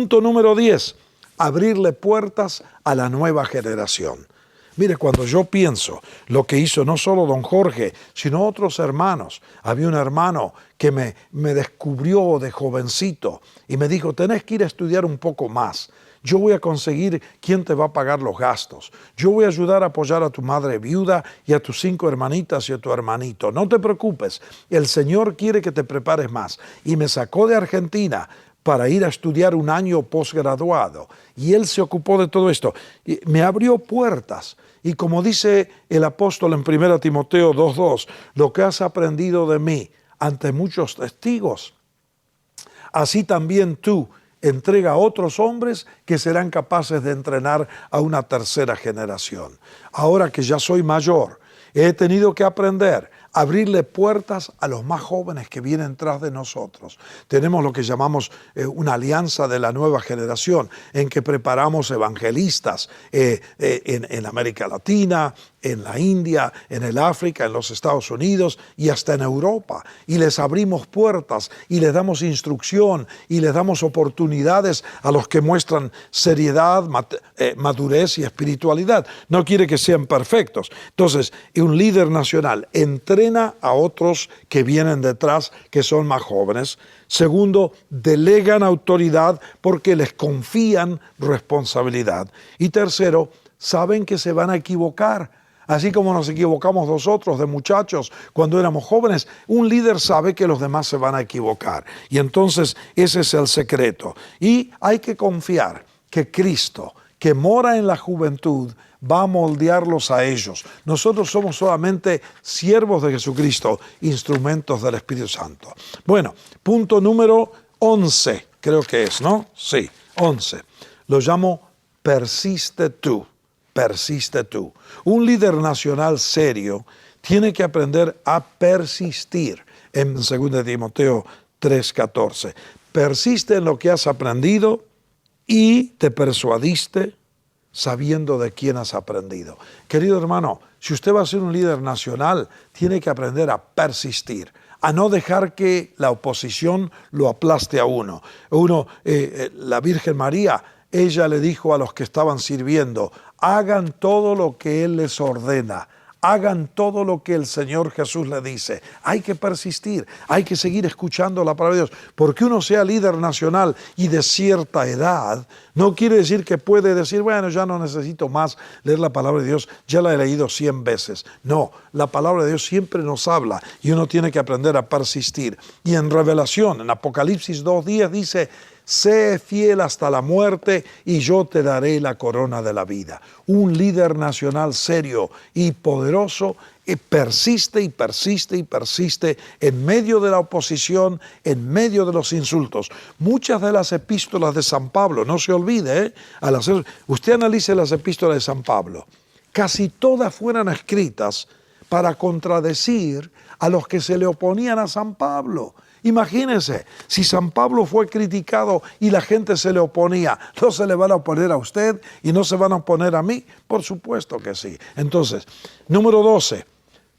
Punto número 10, abrirle puertas a la nueva generación. Mire, cuando yo pienso lo que hizo no solo don Jorge, sino otros hermanos. Había un hermano que me descubrió de jovencito y me dijo, tenés que ir a estudiar un poco más. Yo voy a conseguir quién te va a pagar los gastos. Yo voy a ayudar a apoyar a tu madre viuda y a tus 5 hermanitas y a tu hermanito. No te preocupes, el Señor quiere que te prepares más. Y me sacó de Argentina para ir a estudiar un año posgraduado. Y él se ocupó de todo esto. Y me abrió puertas. Y como dice el apóstol en 1 Timoteo 2:2, lo que has aprendido de mí ante muchos testigos, así también tú entrega a otros hombres que serán capaces de entrenar a una tercera generación. Ahora que ya soy mayor, he tenido que aprender a abrirle puertas a los más jóvenes que vienen tras de nosotros. Tenemos lo que llamamos una alianza de la nueva generación, en que preparamos evangelistas en América Latina, en la India, en el África, en los Estados Unidos y hasta en Europa. Y les abrimos puertas y les damos instrucción y les damos oportunidades a los que muestran seriedad, madurez y espiritualidad. No quiere que sean perfectos. Entonces, un líder nacional entrena a otros que vienen detrás, que son más jóvenes. Segundo, delegan autoridad porque les confían responsabilidad. Y tercero, saben que se van a equivocar. Así como nos equivocamos nosotros de muchachos cuando éramos jóvenes, un líder sabe que los demás se van a equivocar. Y entonces ese es el secreto. Y hay que confiar que Cristo, que mora en la juventud, va a moldearlos a ellos. Nosotros somos solamente siervos de Jesucristo, instrumentos del Espíritu Santo. Bueno, punto número 11, creo que es, ¿no? Sí, 11. Lo llamo persiste tú. Persiste tú. Un líder nacional serio tiene que aprender a persistir. En 2 Timoteo 3:14. Persiste en lo que has aprendido y te persuadiste sabiendo de quién has aprendido. Querido hermano, si usted va a ser un líder nacional, tiene que aprender a persistir, a no dejar que la oposición lo aplaste a uno. La Virgen María, ella le dijo a los que estaban sirviendo, hagan todo lo que Él les ordena, hagan todo lo que el Señor Jesús le dice. Hay que persistir, hay que seguir escuchando la palabra de Dios. Porque uno sea líder nacional y de cierta edad, no quiere decir que puede decir, bueno, ya no necesito más leer la palabra de Dios, ya la he leído 100 veces. No, la palabra de Dios siempre nos habla y uno tiene que aprender a persistir. Y en Revelación, en Apocalipsis 2:10 dice, sé fiel hasta la muerte y yo te daré la corona de la vida. Un líder nacional serio y poderoso persiste y persiste y persiste en medio de la oposición, en medio de los insultos. Muchas de las epístolas de San Pablo, no se olvide, usted analice las epístolas de San Pablo, casi todas fueron escritas para contradecir a los que se le oponían a San Pablo. Imagínense, si San Pablo fue criticado y la gente se le oponía, ¿no se le van a oponer a usted y no se van a oponer a mí? Por supuesto que sí. Entonces, número 12,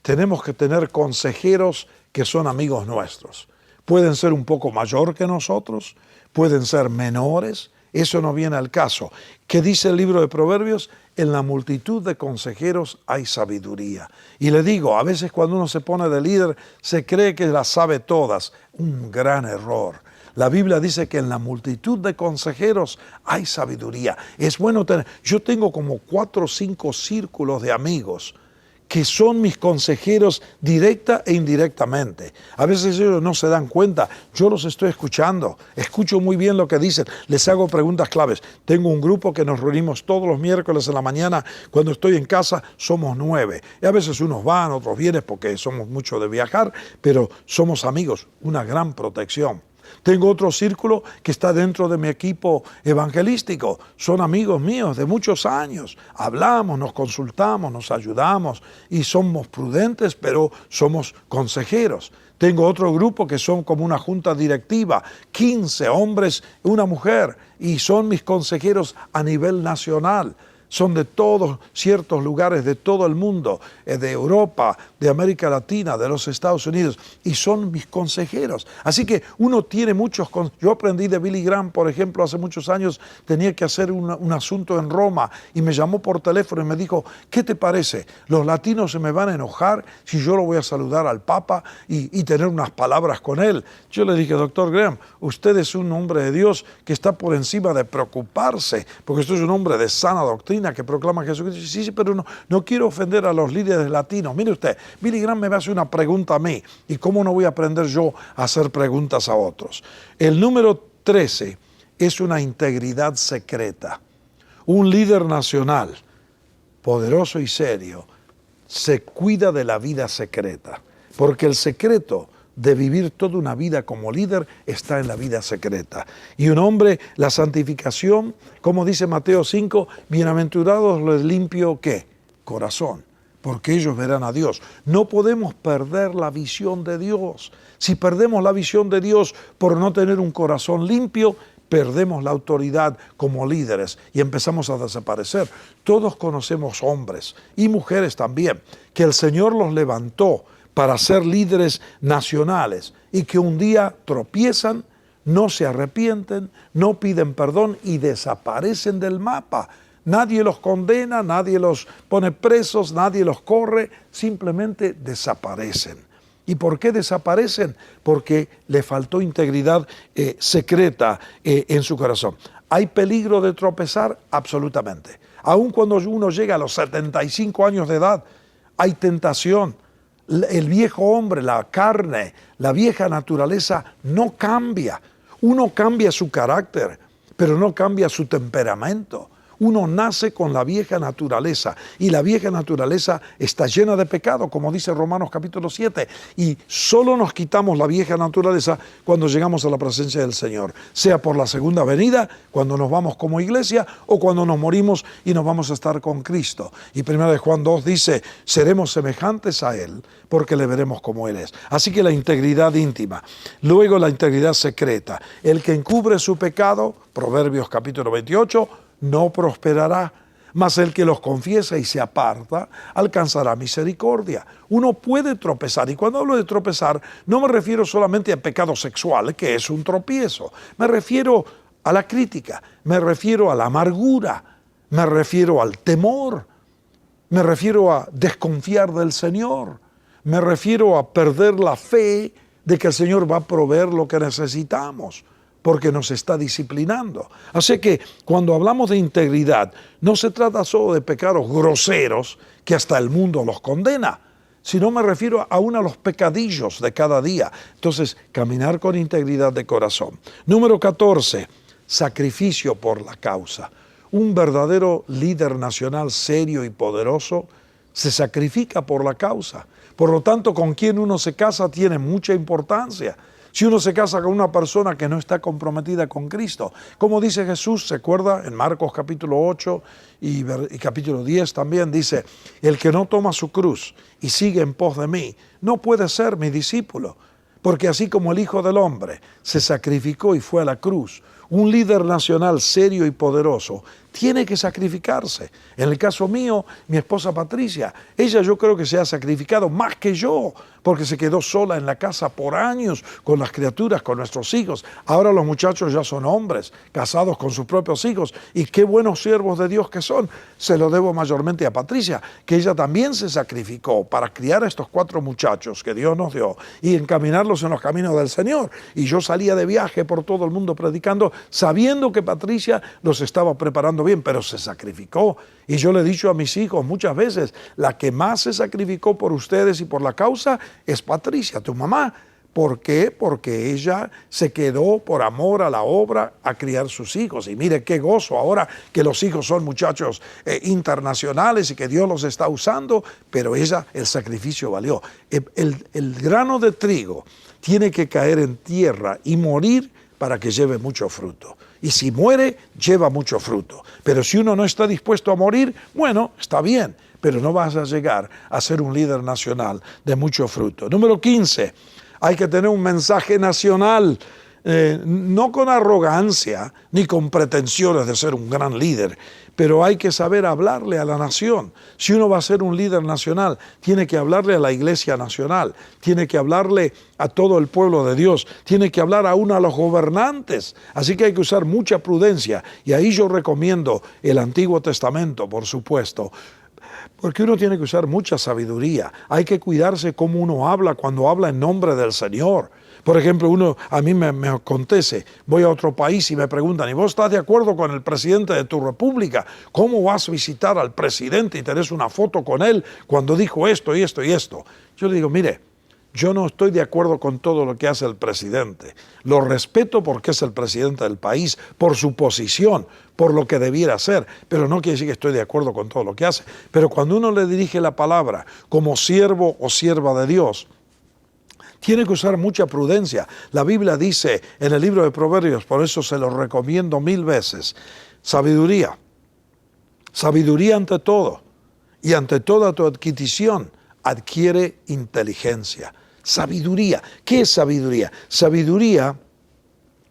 tenemos que tener consejeros que son amigos nuestros. Pueden ser un poco mayor que nosotros, pueden ser menores, eso no viene al caso. ¿Qué dice el libro de Proverbios? En la multitud de consejeros hay sabiduría. Y le digo, a veces cuando uno se pone de líder, se cree que las sabe todas. Un gran error. La Biblia dice que en la multitud de consejeros hay sabiduría. Es bueno tener, yo tengo como 4 o 5 círculos de amigos que son mis consejeros directa e indirectamente. A veces ellos no se dan cuenta, yo los estoy escuchando, escucho muy bien lo que dicen, les hago preguntas claves. Tengo un grupo que nos reunimos todos los miércoles en la mañana, cuando estoy en casa somos 9. Y a veces unos van, otros vienen porque somos mucho de viajar, pero somos amigos, una gran protección. Tengo otro círculo que está dentro de mi equipo evangelístico. Son amigos míos de muchos años. Hablamos, nos consultamos, nos ayudamos y somos prudentes, pero somos consejeros. Tengo otro grupo que son como una junta directiva, 15 hombres y una mujer, y son mis consejeros a nivel nacional. son de todos ciertos lugares de todo el mundo, de Europa, de América Latina, de los Estados Unidos, y son mis consejeros. Así que uno tiene muchos. Yo aprendí de Billy Graham, por ejemplo, hace muchos años tenía que hacer un asunto en Roma y me llamó por teléfono y me dijo, ¿qué te parece? Los latinos se me van a enojar si yo lo voy a saludar al Papa y tener unas palabras con él. Yo le dije, doctor Graham, usted es un hombre de Dios que está por encima de preocuparse, porque usted es un hombre de sana doctrina que proclama Jesucristo. Sí, pero no quiero ofender a los líderes latinos. Mire usted, Billy Graham me hace una pregunta a mí, y cómo no voy a aprender yo a hacer preguntas a otros. El número 13 es una integridad secreta. Un líder nacional, poderoso y serio, se cuida de la vida secreta, porque el secreto de vivir toda una vida como líder está en la vida secreta. Y un hombre, la santificación, como dice Mateo 5, bienaventurados los limpios, ¿qué? Corazón, porque ellos verán a Dios. No podemos perder la visión de Dios. Si perdemos la visión de Dios por no tener un corazón limpio, perdemos la autoridad como líderes y empezamos a desaparecer. Todos conocemos hombres y mujeres también, que el Señor los levantó para ser líderes nacionales y que un día tropiezan, no se arrepienten, no piden perdón y desaparecen del mapa. Nadie los condena, nadie los pone presos, nadie los corre, simplemente desaparecen. ¿Y por qué desaparecen? Porque le faltó integridad secreta en su corazón. ¿Hay peligro de tropezar? Absolutamente. Aun cuando uno llega a los 75 años de edad, hay tentación. El viejo hombre, la carne, la vieja naturaleza no cambia. Uno cambia su carácter, pero no cambia su temperamento. Uno nace con la vieja naturaleza y la vieja naturaleza está llena de pecado, como dice Romanos capítulo 7. Y solo nos quitamos la vieja naturaleza cuando llegamos a la presencia del Señor, sea por la segunda venida, cuando nos vamos como iglesia, o cuando nos morimos y nos vamos a estar con Cristo. Y 1 Juan 2 dice, seremos semejantes a Él porque le veremos como Él es. Así que la integridad íntima. Luego la integridad secreta. El que encubre su pecado, Proverbios capítulo 28, no prosperará, mas el que los confiesa y se aparta alcanzará misericordia. Uno puede tropezar, y cuando hablo de tropezar no me refiero solamente a pecado sexual, que es un tropiezo. Me refiero a la crítica, me refiero a la amargura, me refiero al temor, me refiero a desconfiar del Señor, me refiero a perder la fe de que el Señor va a proveer lo que necesitamos, porque nos está disciplinando. Así que cuando hablamos de integridad, no se trata solo de pecados groseros que hasta el mundo los condena, sino me refiero aún a los pecadillos de cada día. Entonces, caminar con integridad de corazón. Número 14, sacrificio por la causa. Un verdadero líder nacional serio y poderoso se sacrifica por la causa. Por lo tanto, con quien uno se casa tiene mucha importancia. Si uno se casa con una persona que no está comprometida con Cristo, como dice Jesús, ¿se acuerda? En Marcos capítulo 8 y capítulo 10 también dice, el que no toma su cruz y sigue en pos de mí, no puede ser mi discípulo, porque así como el Hijo del Hombre se sacrificó y fue a la cruz, un líder nacional serio y poderoso tiene que sacrificarse. En el caso mío, mi esposa Patricia, ella yo creo que se ha sacrificado más que yo, porque se quedó sola en la casa por años con las criaturas, con nuestros hijos. Ahora los muchachos ya son hombres, casados con sus propios hijos, y qué buenos siervos de Dios que son. Se lo debo mayormente a Patricia, que ella también se sacrificó para criar a estos 4 muchachos que Dios nos dio y encaminarlos en los caminos del Señor. Y yo salía de viaje por todo el mundo predicando, sabiendo que Patricia los estaba preparando bien, pero se sacrificó. Y yo le he dicho a mis hijos muchas veces, la que más se sacrificó por ustedes y por la causa es Patricia, tu mamá. ¿Por qué? Porque ella se quedó por amor a la obra a criar sus hijos. Y mire qué gozo ahora que los hijos son muchachos internacionales y que Dios los está usando, pero ella, el sacrificio valió. El grano de trigo tiene que caer en tierra y morir para que lleve mucho fruto. Y si muere, lleva mucho fruto. Pero si uno no está dispuesto a morir, bueno, está bien, pero no vas a llegar a ser un líder nacional de mucho fruto. Número 15, hay que tener un mensaje nacional. no con arrogancia ni con pretensiones de ser un gran líder, pero hay que saber hablarle a la nación. Si uno va a ser un líder nacional, tiene que hablarle a la iglesia nacional, tiene que hablarle a todo el pueblo de Dios, tiene que hablar aún a los gobernantes. Así que hay que usar mucha prudencia, y ahí yo recomiendo el Antiguo Testamento, por supuesto, porque uno tiene que usar mucha sabiduría. Hay que cuidarse cómo uno habla cuando habla en nombre del Señor. Por ejemplo, a mí me acontece, voy a otro país y me preguntan, ¿y vos estás de acuerdo con el presidente de tu república? ¿Cómo vas a visitar al presidente y tenés una foto con él cuando dijo esto y esto y esto? Yo le digo, mire, yo no estoy de acuerdo con todo lo que hace el presidente. Lo respeto porque es el presidente del país, por su posición, por lo que debiera hacer, pero no quiere decir que estoy de acuerdo con todo lo que hace. Pero cuando uno le dirige la palabra como siervo o sierva de Dios, tiene que usar mucha prudencia. La Biblia dice en el libro de Proverbios, por eso se lo recomiendo 1000 veces, sabiduría. Sabiduría ante todo, y ante toda tu adquisición adquiere inteligencia. Sabiduría. ¿Qué es sabiduría? Sabiduría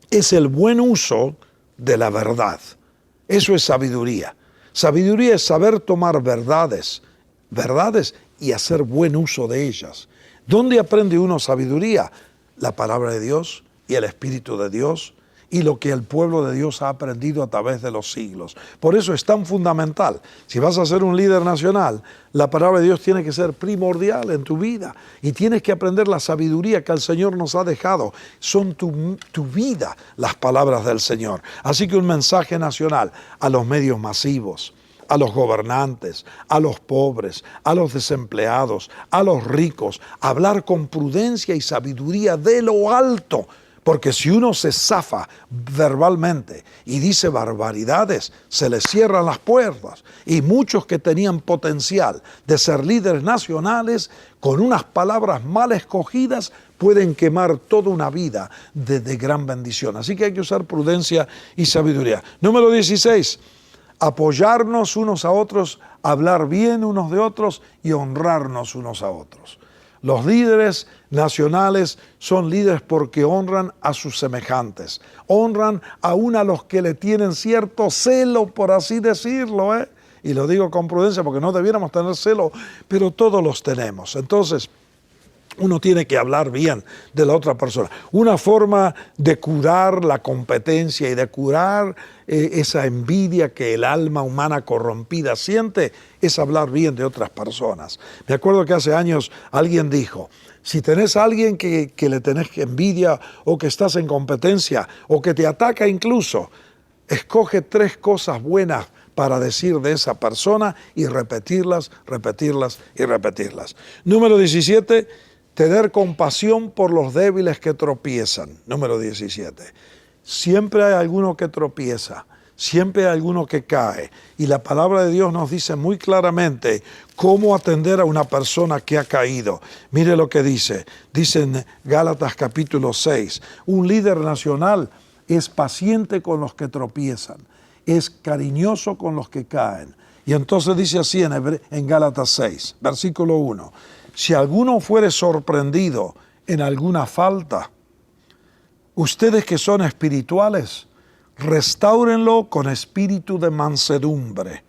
es el buen uso de la verdad. Eso es sabiduría. Sabiduría es saber tomar verdades y hacer buen uso de ellas. ¿Dónde aprende uno sabiduría? La palabra de Dios y el Espíritu de Dios y lo que el pueblo de Dios ha aprendido a través de los siglos. Por eso es tan fundamental. Si vas a ser un líder nacional, la palabra de Dios tiene que ser primordial en tu vida y tienes que aprender la sabiduría que el Señor nos ha dejado. Son tu vida las palabras del Señor. Así que un mensaje nacional a los medios masivos, a los gobernantes, a los pobres, a los desempleados, a los ricos, hablar con prudencia y sabiduría de lo alto, porque si uno se zafa verbalmente y dice barbaridades, se le cierran las puertas. Y muchos que tenían potencial de ser líderes nacionales, con unas palabras mal escogidas, pueden quemar toda una vida de gran bendición. Así que hay que usar prudencia y sabiduría. Número 16. Apoyarnos unos a otros, hablar bien unos de otros y honrarnos unos a otros. Los líderes nacionales son líderes porque honran a sus semejantes, honran aún a los que le tienen cierto celo, por así decirlo, y lo digo con prudencia porque no debiéramos tener celo, pero todos los tenemos. Entonces, uno tiene que hablar bien de la otra persona. Una forma de curar la competencia y de curar esa envidia que el alma humana corrompida siente es hablar bien de otras personas. Me acuerdo que hace años alguien dijo, si tenés a alguien que le tenés envidia o que estás en competencia o que te ataca incluso, escoge 3 cosas buenas para decir de esa persona y repetirlas, repetirlas y repetirlas. Número 17. Tener compasión por los débiles que tropiezan. Número 17. Siempre hay alguno que tropieza, siempre hay alguno que cae. Y la palabra de Dios nos dice muy claramente cómo atender a una persona que ha caído. Mire lo que dice. Dice en Gálatas capítulo 6. Un líder nacional es paciente con los que tropiezan, es cariñoso con los que caen. Y entonces dice así en Gálatas 6, versículo 1. Si alguno fuere sorprendido en alguna falta, ustedes que son espirituales, restáurenlo con espíritu de mansedumbre,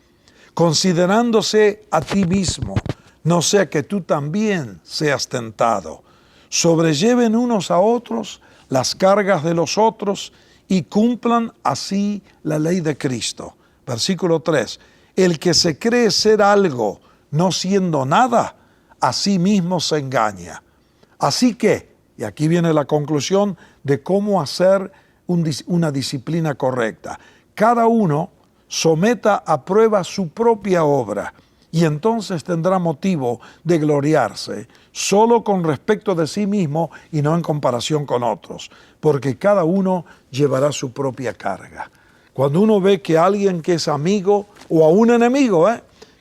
considerándose a ti mismo, no sea que tú también seas tentado. Sobrelleven unos a otros las cargas de los otros y cumplan así la ley de Cristo. Versículo 3. El que se cree ser algo, no siendo nada, a sí mismo se engaña. Así que, y aquí viene la conclusión de cómo hacer una disciplina correcta. Cada uno someta a prueba su propia obra y entonces tendrá motivo de gloriarse solo con respecto de sí mismo y no en comparación con otros, porque cada uno llevará su propia carga. Cuando uno ve que alguien que es amigo o a un enemigo,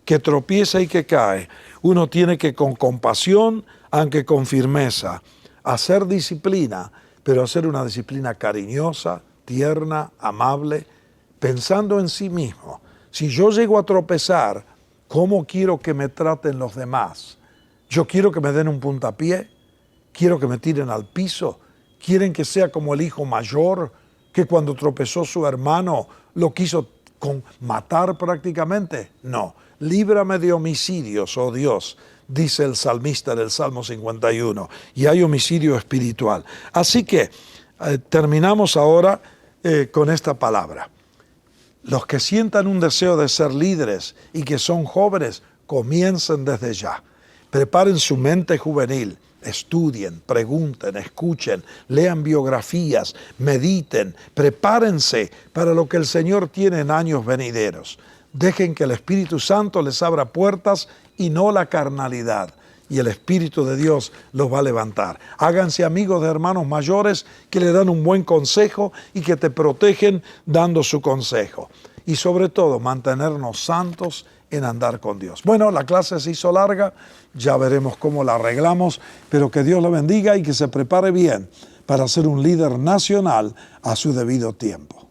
que tropieza y que cae, uno tiene que con compasión, aunque con firmeza, hacer disciplina, pero hacer una disciplina cariñosa, tierna, amable, pensando en sí mismo. Si yo llego a tropezar, ¿cómo quiero que me traten los demás? Yo quiero que me den un puntapié, quiero que me tiren al piso, quieren que sea como el hijo mayor, que cuando tropezó su hermano lo quiso matar prácticamente. No, líbrame de homicidios, oh Dios, dice el salmista del Salmo 51, y hay homicidio espiritual. Así que terminamos ahora con esta palabra. Los que sientan un deseo de ser líderes y que son jóvenes, comiencen desde ya. Preparen su mente juvenil, estudien, pregunten, escuchen, lean biografías, mediten, prepárense para lo que el Señor tiene en años venideros. Dejen que el Espíritu Santo les abra puertas y no la carnalidad. Y el Espíritu de Dios los va a levantar. Háganse amigos de hermanos mayores que le dan un buen consejo y que te protegen dando su consejo. Y sobre todo, mantenernos santos en andar con Dios. Bueno, la clase se hizo larga, ya veremos cómo la arreglamos, pero que Dios lo bendiga y que se prepare bien para ser un líder nacional a su debido tiempo.